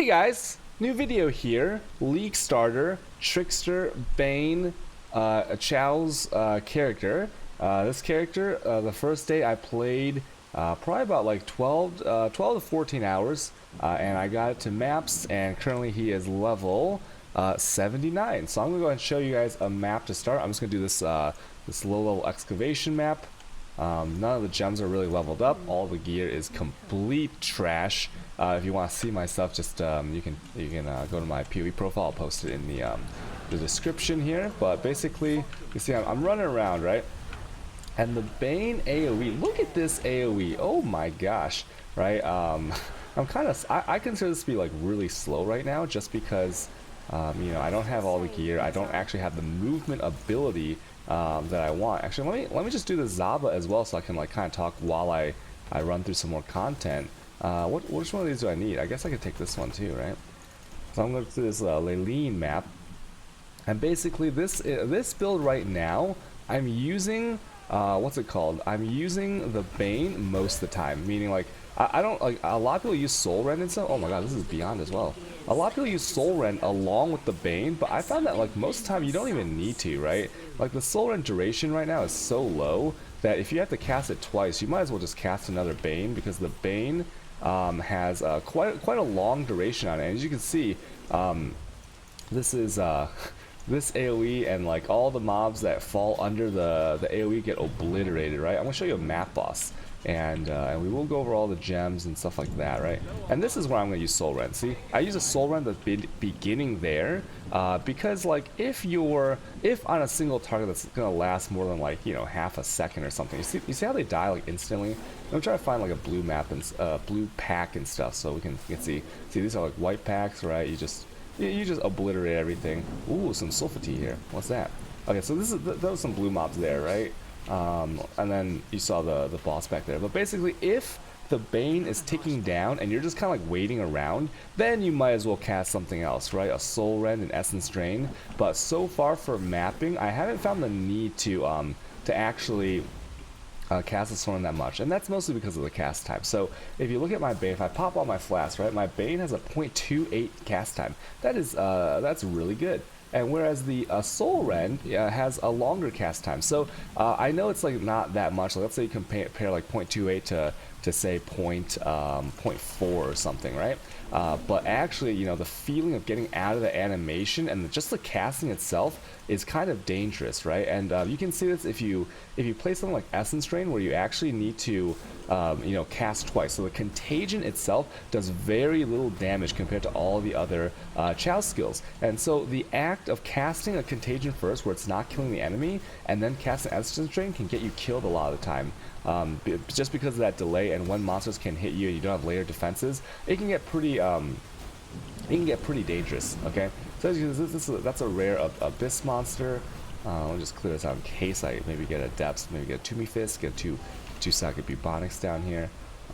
Hey guys, new video here. League starter, Trickster, Bane, Chow's character. This character, the first day I played probably about like 12 to 14 hours, and I got it to maps, and currently he is level 79. So I'm gonna go ahead and show you guys a map to start. I'm just gonna do this this low level excavation map. None of the gems are really leveled up. All the gear is complete trash. If you want to see my stuff, just you can go to my PoE profile. I'll post it in the description here. But basically, you see I'm running around, right? And the Bane AoE. Look at this AoE. Oh my gosh, right? I'm kind of I consider this to be like really slow right now, just because you know, I don't have all the gear. I don't actually have the movement ability that I want. Actually, let me just do the Zaba as well, so I can like kind of talk while I run through some more content. Which one of these do I need? I guess I could take this one too, right? So I'm going to do this Leline map, and basically this build right now, I'm using what's it called? I'm using the Bane most of the time, meaning like I don't like a lot of people use Soul Rend and stuff. Oh my god, this is beyond as well. A lot of people use Soul Rend along with the Bane, but I found that like most of the time you don't even need to, right? Like the Soul Rend duration right now is so low that if you have to cast it twice, you might as well just cast another Bane, because the Bane has quite a long duration on it. And as you can see, this is this AoE, and like all the mobs that fall under the AoE get obliterated, right? I'm gonna show you a map boss, and we will go over all the gems and stuff like that, right? And this is where I'm gonna use Soul Rend. See, I use a Soul Rend at the beginning there, because like if on a single target that's gonna last more than like, you know, half a second or something, you see how they die like instantly. I'm trying to find like a blue map and blue pack and stuff, so we can see these are like white packs, right? You just obliterate everything. Ooh, some sulfate here. What's that? Okay, so there was some blue mobs there, right? And then you saw the boss back there. But basically, if the Bane is ticking down and you're just kind of like waiting around, then you might as well cast something else, right? A Soul Rend and Essence Drain. But so far for mapping, I haven't found the need to actually cast the Soul Rend that much, and that's mostly because of the cast time. So if you look at my Bane, if I pop all my flasks, right, my Bane has a 0.28 cast time. That is that's really good. And whereas the Soul Rend has a longer cast time. So I know it's like not that much. Like, let's say you compare like 0.28 to say 0.4 or something, right? But actually, you know, the feeling of getting out of the animation and just the casting itself is kind of dangerous, right? And you can see this if you play something like Essence Drain, where you actually need to you know, cast twice. So the contagion itself does very little damage compared to all the other Chow skills. And so the act of casting a contagion first, where it's not killing the enemy, and then casting Essence Drain can get you killed a lot of the time. Just because of that delay, and when monsters can hit you and you don't have layered defenses, it can get pretty dangerous. Okay, so that's a rare abyss monster. Let me just clear this out in case I maybe get a depths, maybe get a Toomey Fist, get two Socket Bubonics down here.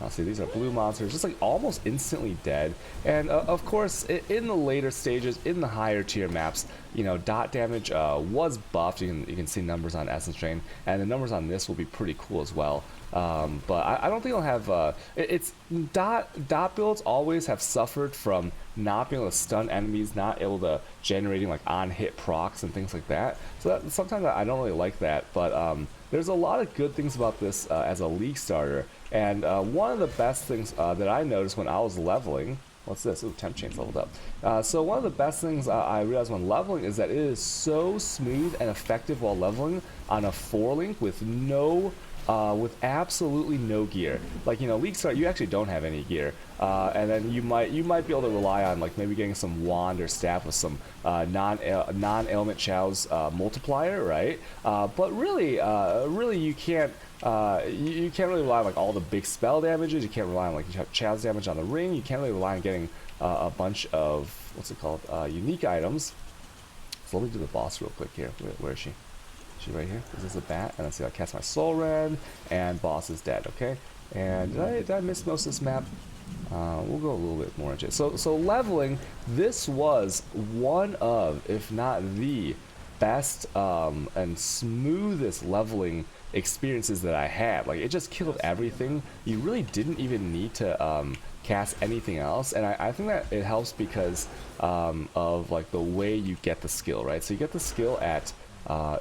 See, these are blue monsters, just like almost instantly dead. And of course, in the later stages, in the higher tier maps, you know, dot damage was buffed. You can see numbers on Essence Drain, and the numbers on this will be pretty cool as well. But I don't think I'll have it's dot builds always have suffered from not being able to stun enemies, not able to generating like on hit procs and things like that. So sometimes I don't really like that, but there's a lot of good things about this as a league starter. And one of the best things that I noticed when I was leveling, what's this? Ooh, temp chain's leveled up. So one of the best things I realized when leveling is that it is so smooth and effective while leveling on a 4-link with with absolutely no gear. Like, you know, League Start, you actually don't have any gear, and then you might be able to rely on like maybe getting some wand or staff with some non-ailment Chow's multiplier, right? But really you can't. You can't really rely on like all the big spell damages. You can't rely on like Chow's damage on the ring. You can't really rely on getting a bunch of what's it called, unique items. So let me do the boss real quick here. Where is she? She right here. Is this a bat? And let's see. I cast my Soul Rend, and boss is dead. Okay. And did I miss most of this map? We'll go a little bit more into it. So leveling. This was one of, if not the best and smoothest leveling experiences that I had. Like, it just killed everything. You really didn't even need to cast anything else. And I think that it helps because of like the way you get the skill, right? So you get the skill at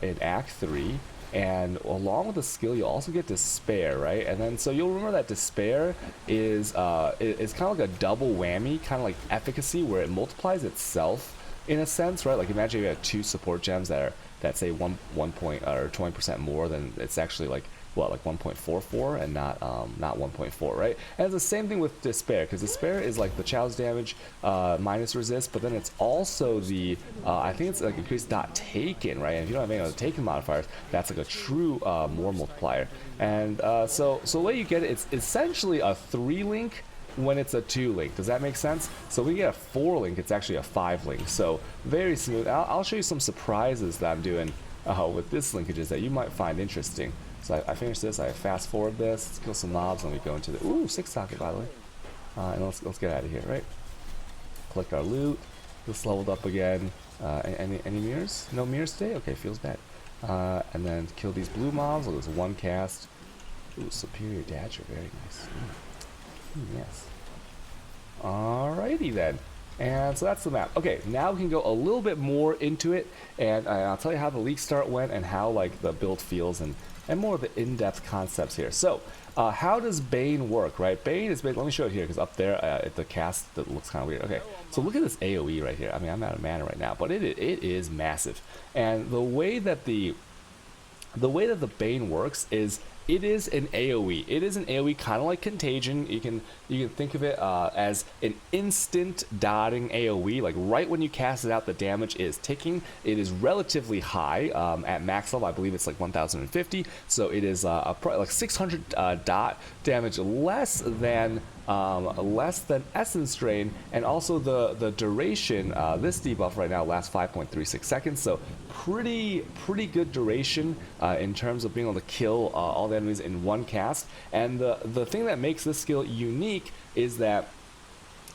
in Act 3, and along with the skill you also get Despair, right? And then so you'll remember that Despair is kind of like a double whammy, kind of like Efficacy, where it multiplies itself in a sense, right? Like imagine you have 2 support gems that say 1 point or 20% more, then it's actually like what, like 1.44 and not 1.4, right? And it's the same thing with Despair, because Despair is like the challenge damage minus resist, but then it's also the I think it's like increased dot taken, right? And if you don't have any of the taken modifiers, that's like a true more multiplier. And so the way you get it, it's essentially a 3-link when it's a 2-link. Does that make sense? So when you get a 4-link, it's actually a 5-link. So very smooth. I'll show you some surprises that I'm doing with this linkages that you might find interesting. So I finished this, I fast forward this, let's kill some mobs, and we go into the, ooh, 6 socket by the way. And let's get out of here, right? Collect our loot. This leveled up again. Any mirrors? No mirrors today? Okay, feels bad. And then kill these blue mobs. Look, there's 1 cast. Ooh, Superior Dasher, very nice. Yes. Alrighty then. And so that's the map. Okay, now we can go a little bit more into it, and I'll tell you how the league start went and how like the build feels and more of the in-depth concepts here. So how does Bane work, right? Bane is, let me show it here, because up there at the cast that looks kind of weird. Okay, so look at this AoE right here. I mean, I'm out of mana right now, but it is massive. And the way that the Bane works is it is an AoE. It is an AoE kind of like Contagion. You can think of it as an instant dotting AoE. Like right when you cast it out, the damage is ticking. It is relatively high at max level. I believe it's like 1050. So it is like 600 dot damage less than Essence Drain, and also the duration. This debuff right now lasts 5.36 seconds, so pretty good duration in terms of being able to kill all the enemies in 1 cast. And the thing that makes this skill unique is that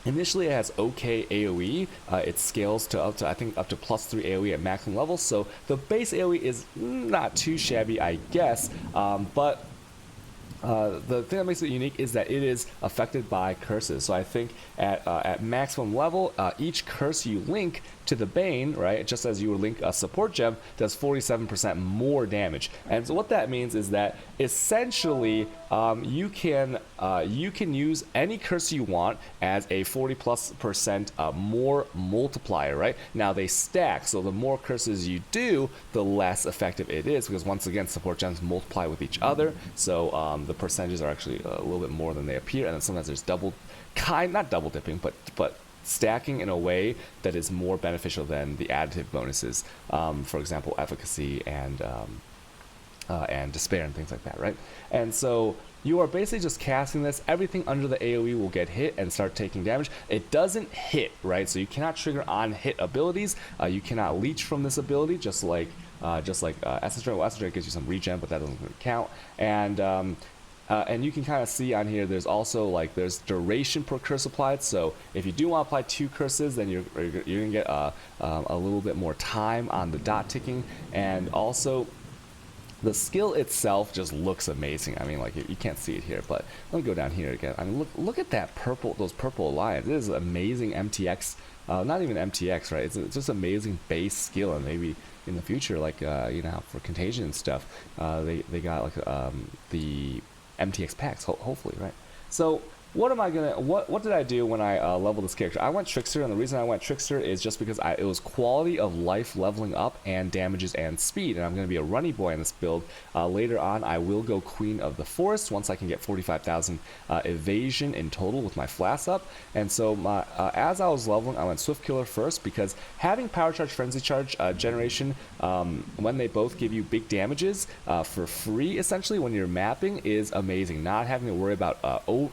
initially it has okay AoE. It scales to up to I think up to +3 AoE at maximum level, so the base AoE is not too shabby, I guess, but the thing that makes it unique is that it is affected by curses. So I think at maximum level, each curse you link to the Bane, right, just as you would link a support gem, does 47% more damage. And so what that means is that essentially you can use any curse you want as a 40+% more multiplier, right? Now they stack, so the more curses you do, the less effective it is, because once again support gems multiply with each other, so the percentages are actually a little bit more than they appear. And then sometimes there's not double dipping, but stacking in a way that is more beneficial than the additive bonuses, for example efficacy and despair and things like that, right? And so you are basically just casting this. Everything under the AoE will get hit and start taking damage. It doesn't hit, right? So you cannot trigger on hit abilities. You cannot leech from this ability, just like Essence Drain. Well, Essence Drain gives you some regen, but that doesn't really count. And you can kind of see on here, there's also like there's duration per curse applied. So if you do want to apply 2 curses, then you're gonna get a little bit more time on the dot ticking. And also the skill itself just looks amazing. I mean, like you can't see it here, but let me go down here again. I mean, look at that purple, those purple lines. This is amazing MTX. Not even MTX, right? It's just amazing base skill, and maybe in the future, like you know, for Contagion and stuff, they got like the MTX packs, hopefully, right? So what did I do when I leveled this character? I went Trickster, and the reason I went Trickster is just because it was quality of life leveling up and damages and speed, and I'm going to be a runny boy in this build. Later on, I will go Queen of the Forest once I can get 45,000 evasion in total with my flask up. And so as I was leveling, I went Swift Killer first, because having Power Charge, Frenzy Charge generation, when they both give you big damages for free, essentially, when you're mapping, is amazing. Not having to worry about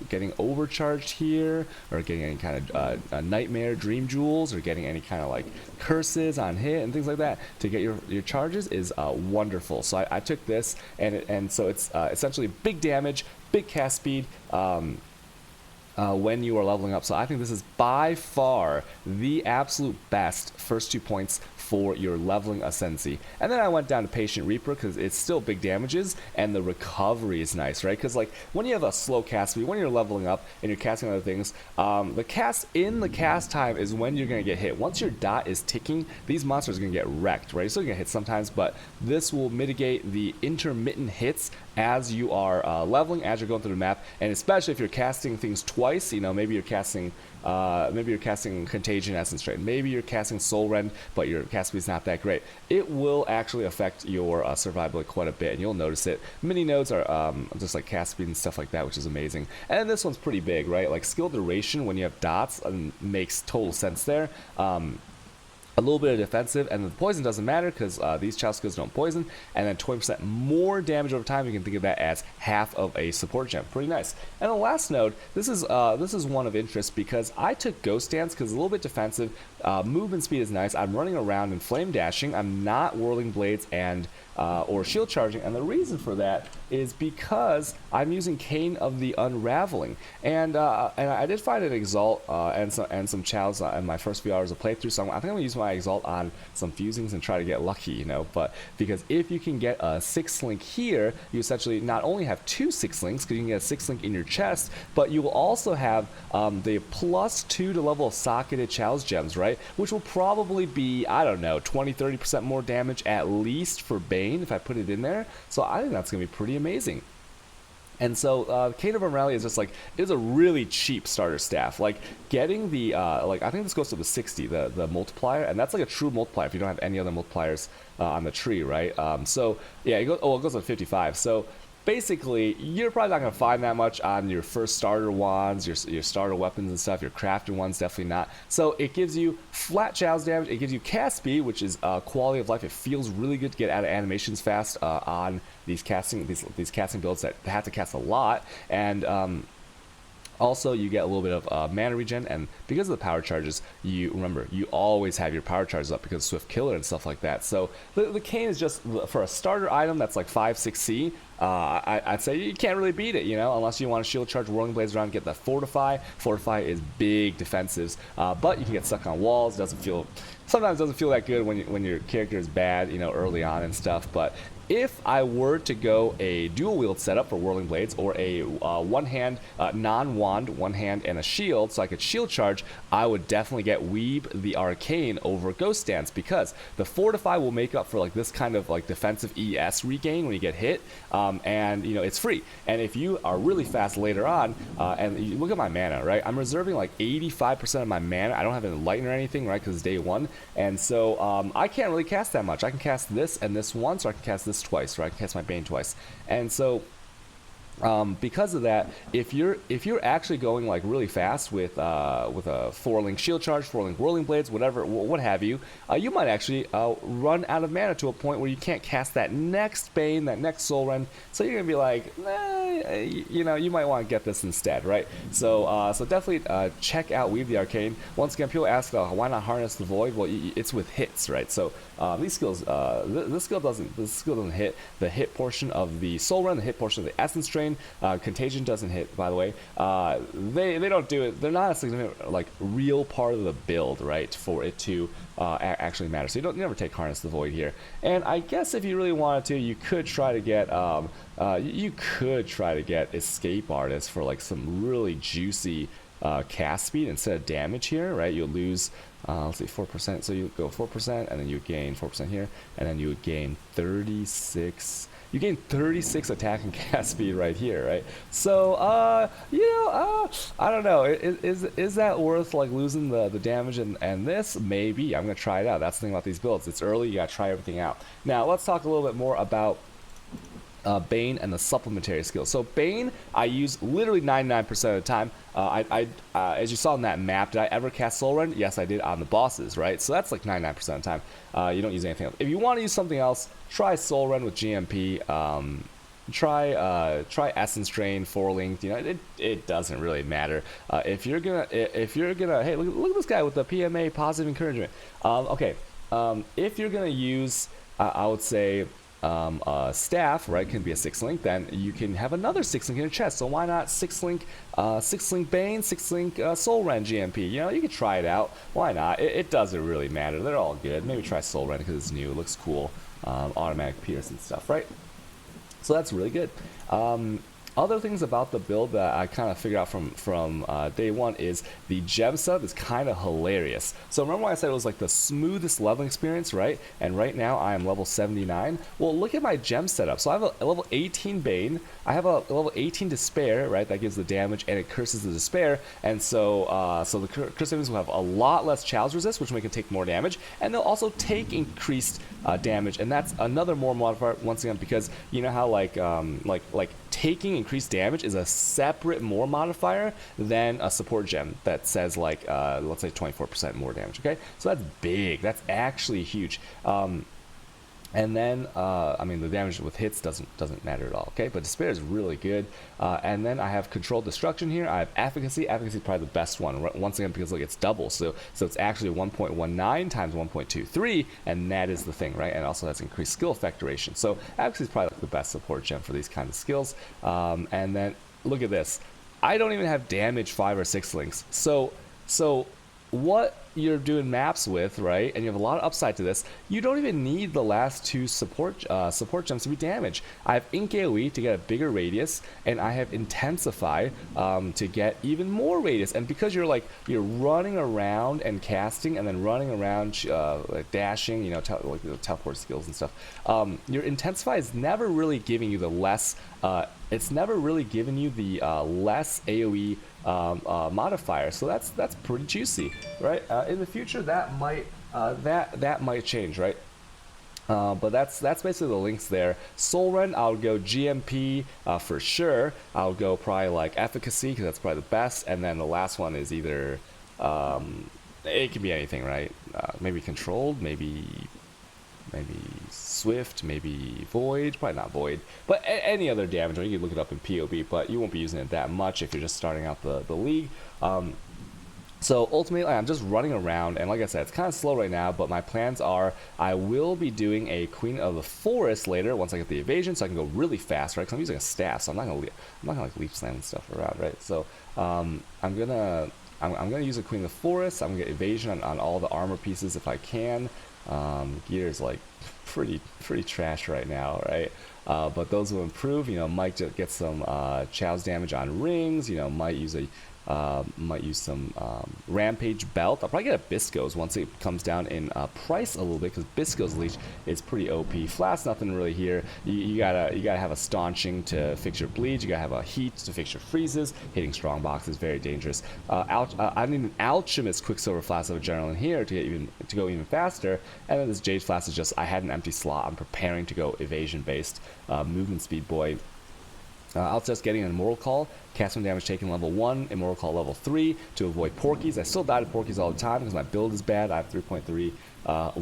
getting overcharged here, or getting any kind of nightmare dream jewels, or getting any kind of like curses on hit and things like that to get your charges is wonderful. So I took this, and so it's essentially big damage, big cast speed, when you are leveling up. So I think this is by far the absolute best first 2 points for your leveling Ascendancy. And then I went down to Patient Reaper because it's still big damages and the recovery is nice, right? Because like when you have a slow cast speed, when you're leveling up and you're casting other things, the cast time is when you're going to get hit. Once your dot is ticking, these monsters are going to get wrecked, right? You're still going to hit sometimes, but this will mitigate the intermittent hits as you are leveling, as you're going through the map, and especially if you're casting things twice. You know, maybe you're casting Contagion, Essence Drain, maybe you're casting Soul Rend, but your cast speed's not that great. It will actually affect your survivability quite a bit, and you'll notice it. Mini nodes are just like cast speed and stuff like that, which is amazing. And this one's pretty big, right? Like skill duration when you have dots makes total sense there. A little bit of defensive, and the poison doesn't matter because these Chow skills don't poison, and then 20% more damage over time. You can think of that as half of a support gem. Pretty nice. And the last node, this is one of interest because I took Ghost Dance because it's a little bit defensive. Movement speed is nice. I'm running around and flame dashing. I'm not whirling blades and or shield charging, and the reason for that is because I'm using Cane of the Unraveling, and I did find an Exalt and some Chows in my first few hours of playthrough, so I think I'm gonna use my Exalt on some fusings and try to get lucky, you know. But because if you can get a 6 link here, you essentially not only have 2 6 links because you can get a 6 link in your chest, but you will also have the +2 to level of socketed Chow's gems, right? Which will probably be, I don't know, 20-30% more damage at least for Bane if I put it in there. So I think that's gonna be pretty amazing. And so Cane of Unraveling is just like, it is a really cheap starter staff. Like getting the like, I think this goes to the 60, the multiplier, and that's like a true multiplier if you don't have any other multipliers on the tree, right? So yeah, it goes to 55. So basically, you're probably not going to find that much on your first starter wands, your starter weapons and stuff. Your crafted ones, definitely not. So it gives you flat Chow's damage. It gives you cast speed, which is quality of life. It feels really good to get out of animations fast on these casting builds that have to cast a lot. And also, you get a little bit of mana regen, and because of the power charges, you always have your power charges up because of Swift Killer and stuff like that. So the Cane is just, for a starter item that's like 5-6C, I'd say you can't really beat it, you know, unless you want to shield charge Whirling Blades around and get that Fortify. Fortify is big defensives, but you can get stuck on walls. Sometimes it doesn't feel that good when your character is bad, you know, early on and stuff. But if I were to go a dual wield setup for Whirling Blades, or a one hand, non-wand, one hand and a shield, so I could shield charge, I would definitely get Weeb the Arcane over Ghost Dance, because the Fortify will make up for like this kind of like defensive ES regain when you get hit, and you know, it's free. And if you are really fast later on, and you look at my mana, right? I'm reserving like 85% of my mana. I don't have any Enlighten or anything, right? Because it's day one, and so I can't really cast that much. I can cast this and this once, or I can cast this twice, right? I can cast my Bane twice. And so because of that, if you're actually going like really fast with a 4-link shield charge, 4-link Whirling Blades, whatever, what have you, you might actually run out of mana to a point where you can't cast that next Bane, that next Soul Rend. So you're gonna be like, you know, you might want to get this instead, right? So so definitely check out Weave the Arcane. Once again, people ask why not Harness the Void. Well, it's with hits, right? So these skills, this skill doesn't hit the hit portion of the Soul Rend, the hit portion of the Essence Drain. Contagion doesn't hit, by the way. They don't do it. They're not a significant, like, real part of the build, right, for it to actually matter. So you never take Harness the Void here. And I guess if you really wanted to, you could try to get Escape Artist for like some really juicy cast speed instead of damage here, right? You'll lose, let's see, 4%. So you go 4%, and then you gain 4% here, and then you would gain 36. You gain 36 attack and cast speed right here, right? So, you know, I don't know. Is that worth like losing the damage and this? Maybe. I'm gonna try it out. That's the thing about these builds. It's early. You gotta try everything out. Now, let's talk a little bit more about Bane and the supplementary skills. So Bane, I use literally 99% of the time. As you saw in that map, did I ever cast Soul Rend? Yes, I did on the bosses, right? So that's like 99% of the time. You don't use anything else. If you want to use something else, try Soul Rend with GMP. Try Essence Drain 4-linked. You know, it doesn't really matter. If you're gonna, hey, look at this guy with the PMA, positive encouragement. Okay, if you're gonna use, I would say, staff, right, can be a 6-link, then you can have another 6-link in your chest. So why not 6-link Bane, 6-link Soul Ren GMP? You know, you could try it out. Why not? It doesn't really matter. They're all good. Maybe try Soul Ren because it's new. It looks cool. Automatic pierce and stuff, right? So that's really good. Other things about the build that I kind of figured out from day one is the gem setup is kind of hilarious. So remember when I said it was like the smoothest leveling experience, right? And right now I am level 79. Well, look at my gem setup. So I have a level 18 Bane. I have a level 18 Despair, right? That gives the damage and it curses the Despair. And so so the curse enemies will have a lot less Chow's resist, which will make it take more damage. And they'll also take increased damage. And that's another more modifier once again, because you know how like taking increased damage is a separate more modifier than a support gem that says like let's say 24% more damage. Okay, so that's big. That's actually huge. And then, I mean, the damage with hits doesn't matter at all, okay? But Despair is really good. And then I have Controlled Destruction here. I have Efficacy. Efficacy is probably the best one, once again, because look, it's double. So it's actually 1.19 times 1.23, and that is the thing, right? And it also has increased skill effect duration. So Efficacy is probably like the best support gem for these kinds of skills. And then, look at this. I don't even have damage 5 or 6 links. So what you're doing maps with, right, and you have a lot of upside to this, you don't even need the last two support gems to be damaged. I have Ink AoE to get a bigger radius, and I have Intensify to get even more radius. And because you're running around and casting, and then running around like dashing, you know, like the teleport skills and stuff, your Intensify is never really giving you the less. It's never really given you the less AoE modifier, so that's pretty juicy, right? In the future, that might change, right? But that's basically the links there. Soul Ren, I'll go GMP for sure. I'll go probably like Efficacy because that's probably the best, and then the last one is either it can be anything, right? Maybe Controlled, maybe Swift, maybe Void, probably not Void, but any other damage. You can look it up in POB, but you won't be using it that much if you're just starting out the league. So ultimately, I'm just running around, and like I said, it's kind of slow right now, but my plans are I will be doing a Queen of the Forest later once I get the evasion, so I can go really fast, right? Because I'm using a staff, so I'm not gonna like leap slam and stuff around, right? So I'm gonna use a Queen of the Forest. I'm gonna get evasion on all the armor pieces if I can. Gear is like pretty trash right now, right? But those will improve. You know, might get some Chow's damage on rings. You know, might use some Rampage belt. I'll probably get a Bisco's once it comes down in price a little bit, because Bisco's leech is pretty OP. Flask, nothing really here. You gotta have a staunching to fix your bleeds. You gotta have a heat to fix your freezes. Hitting strong box is very dangerous. I need an Alchemist Quicksilver Flask of Adrenaline here to go even faster. And then this Jade Flask is just, I had an empty slot. I'm preparing to go evasion based. Movement speed boy. I'll just getting an Immortal Call, casting damage taken level 1, Immortal Call level 3 to avoid Porkies. I still die to Porkies all the time because my build is bad. I have 3.3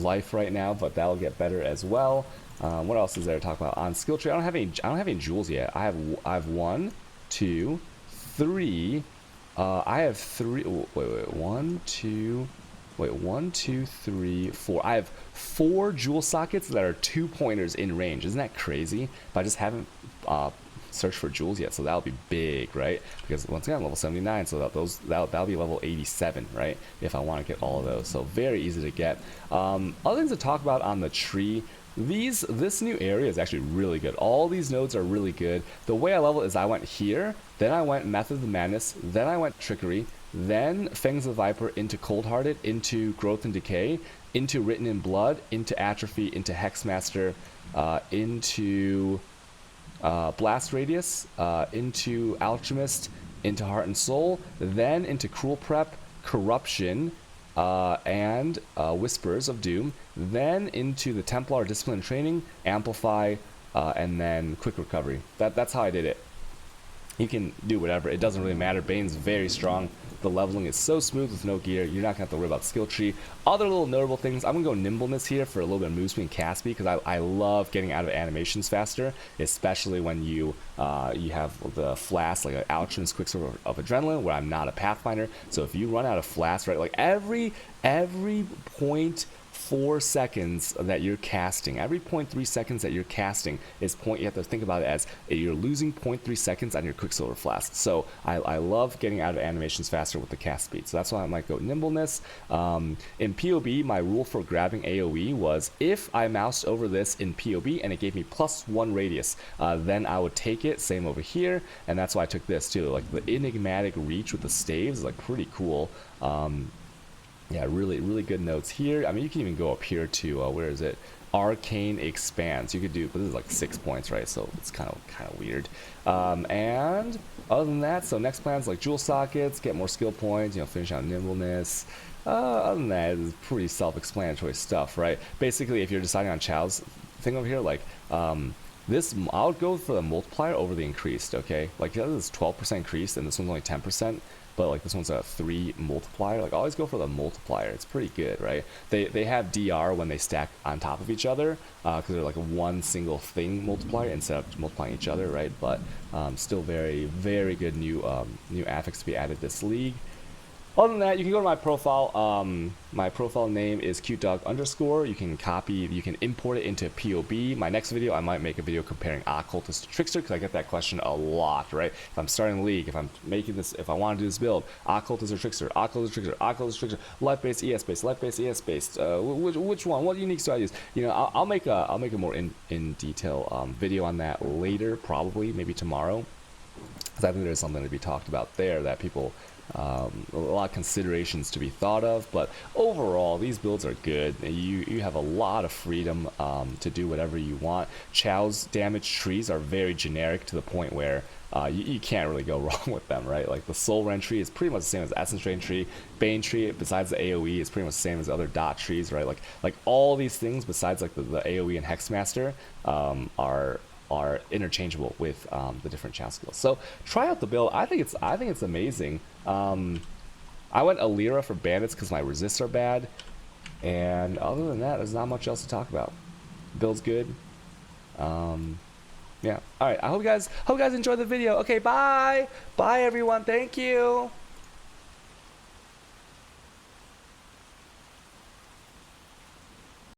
life right now, but that'll get better as well. What else is there to talk about on skill tree? I don't have any jewels yet. I have 1, 2, 3. I have 3. Wait. 1, 2. Wait, 1, 2, 3, 4. I have 4 jewel sockets that are 2-pointers in range. Isn't that crazy? But I just haven't search for jewels yet, so that'll be big, right? Because once again, I'm level 79, so that'll be level 87, right? If I want to get all of those, so very easy to get. Other things to talk about on the tree. This new area is actually really good. All these nodes are really good. The way I level is I went here, then I went Method of the Madness, then I went Trickery, then Fangs of the Viper, into Cold-Hearted, into Growth and Decay, into Written in Blood, into Atrophy, into Hexmaster, into Blast Radius, into Alchemist, into Heart and Soul, then into Cruel Prep, Corruption, and Whispers of Doom, then into the Templar Discipline and Training, Amplify, and then Quick Recovery. That's how I did it. You can do whatever, it doesn't really matter. Bane's very strong. The leveling is so smooth with no gear, you're not gonna have to worry about the skill tree. Other little notable things, I'm gonna go Nimbleness here for a little bit of move speed and cast speed, because I love getting out of animations faster, especially when you have the flask, like an Alchemist Quicksilver of Adrenaline, where I'm not a Pathfinder. So if you run out of flask, right, like every point 0.4 seconds that you're casting, every 0.3 seconds that you're casting is you have to think about it as you're losing 0.3 seconds on your Quicksilver Flask. So I love getting out of animations faster with the cast speed. So that's why I might go nimbleness. In POB, my rule for grabbing AoE was if I moused over this in POB and it gave me +1 radius, then I would take it. Same over here, and that's why I took this too. Like the enigmatic reach with the staves is like pretty cool. Yeah, really good notes here. I mean, you can even go up here to where is it? Arcane Expanse. You could do, but this is like 6 points, right? So it's kind of weird. And other than that, so next plans like jewel sockets, get more skill points. You know, finish out nimbleness. Other than that, it's pretty self-explanatory stuff, right? Basically, if you're deciding on Chow's thing over here, like this, I would go for the multiplier over the increased. Okay, like this is 12% increased, and this one's only 10%. But like this one's a 3 multiplier. Like always go for the multiplier. It's pretty good, right? They have DR when they stack on top of each other because they're like a one single thing multiplier instead of multiplying each other, right? But still very good new affix to be added this league. Other than that, you can go to my profile. My profile name is cutedog_. You can copy, you can import it into POB. My next video, I might make a video comparing Occultist to Trickster because I get that question a lot, right? If I'm starting a league, if I'm making this, if I want to do this build, Occultist or Trickster, Occultist, Trickster, Occultist, Trickster, life-based, ES-based, life-based, ES-based. Which one? What uniques do I use? You know, I'll make a more in detail video on that later, probably maybe tomorrow, because I think there's something to be talked about there that people. A lot of considerations to be thought of, but overall these builds are good. You have a lot of freedom to do whatever you want. Chow's damage trees are very generic to the point where you can't really go wrong with them, right? Like the Soul Rend tree is pretty much the same as Ascendancy tree. Bane tree, besides the AoE, is pretty much the same as other dot trees, right? Like all these things besides like the AoE and Hexmaster are interchangeable with the different Chow skills. So try out the build. I think it's amazing. I went Alira for bandits because my resists are bad, and other than that, there's not much else to talk about. Build's good. Yeah. All right. I hope you guys enjoyed the video. Okay. Bye. Bye, everyone. Thank you.